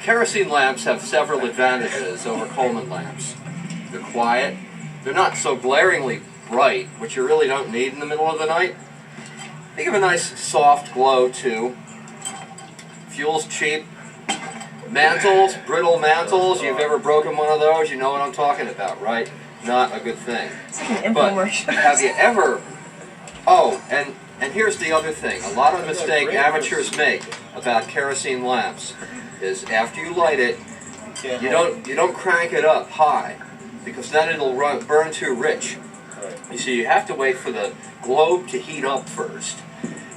kerosene lamps have several advantages over Coleman lamps. They're quiet. They're not so glaringly bright, which you really don't need in the middle of the night. They give a nice soft glow too. Fuel's cheap. Mantles, brittle mantles, you've ever broken one of those, you know what I'm talking about, right? Not a good thing. It's like an But infomercial. have you ever... Oh, and here's the other thing. A lot of mistake amateurs make about kerosene lamps is after you light it, you don't crank it up high, because then it'll burn too rich. You see, you have to wait for the globe to heat up first.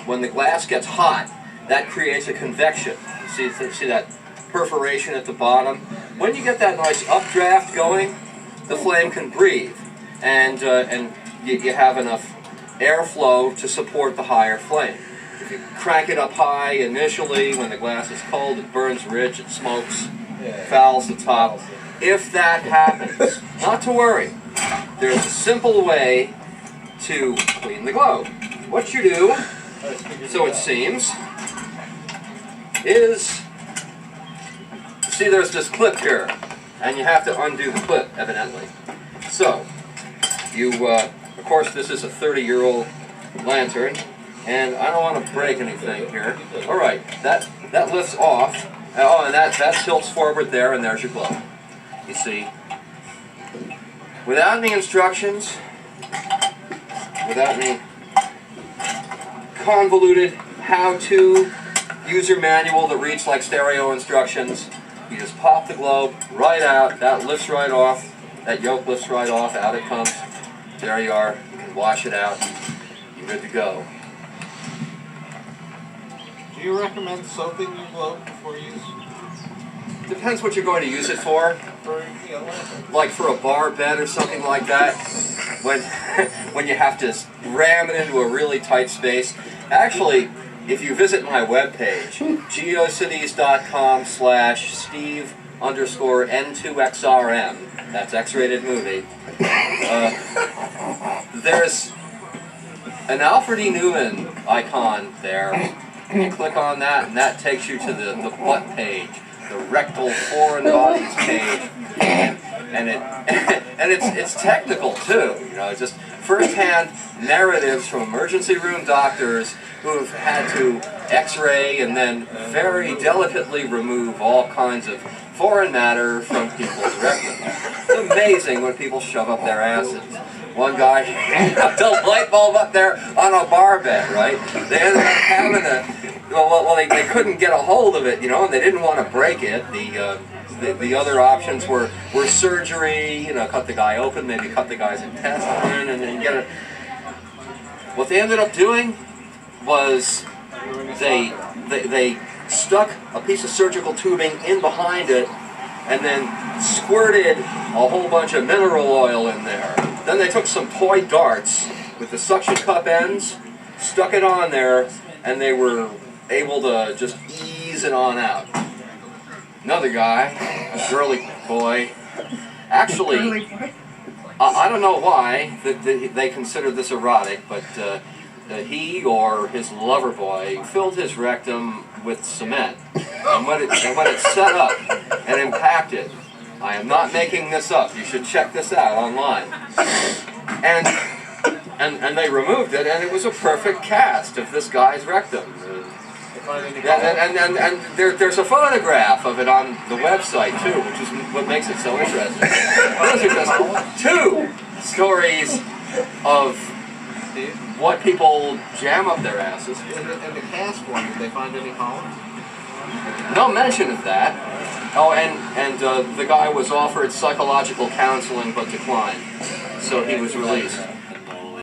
When the glass gets hot, that creates a convection. You see that perforation at the bottom? When you get that nice updraft going, the flame can breathe, and you have enough airflow to support the higher flame. If you crank it up high initially, when the glass is cold, it burns rich, it smokes, fouls the top. If that happens, not to worry. There's a simple way to clean the globe. What you do, so it seems, is, see there's this clip here, and you have to undo the clip, evidently. So, you, of course this is a 30-year-old lantern, and I don't want to break anything here. Alright, that lifts off, oh, and that tilts forward there, and there's your globe. You see, without any instructions, without any convoluted how-to user manual that reads like stereo instructions, you just pop the globe right out, that lifts right off, that yoke lifts right off, out it comes, there you are, you can wash it out, you're good to go. Do you recommend soaping your globe before use? Depends what you're going to use it for. Like for a bar bed or something like that, when you have to ram it into a really tight space. Actually, if you visit my webpage, geocities.com/Steve_N2XRM, that's X-rated movie, there's an Alfred E. Newman icon there. You click on that, and that takes you to the butt page, the rectal foreign bodies page, and it's technical too. You know, it's just first-hand narratives from emergency room doctors who've had to X-ray and then very delicately remove all kinds of foreign matter from people's rectums. It's amazing what people shove up their asses. One guy had a light bulb up there on a bar bed, right? They ended up having they couldn't get a hold of it, you know, and they didn't want to break it. The other options were surgery, you know, cut the guy open, maybe cut the guy's intestine, and then get it. What they ended up doing was they stuck a piece of surgical tubing in behind it, and then squirted a whole bunch of mineral oil in there. Then they took some toy darts with the suction cup ends, stuck it on there, and they were able to just ease it on out. Another guy, a girly boy, actually, I don't know why they consider this erotic, but he or his lover boy filled his rectum with cement, and when it set up and impacted, I am not making this up, you should check this out online, and they removed it, and it was a perfect cast of this guy's rectum. And there's a photograph of it on the website too, which is what makes it so interesting. Those are just two stories of what people jam up their asses. And the cast one, did they find any hollows? No mention of that. Oh, and the guy was offered psychological counseling but declined, so he was released.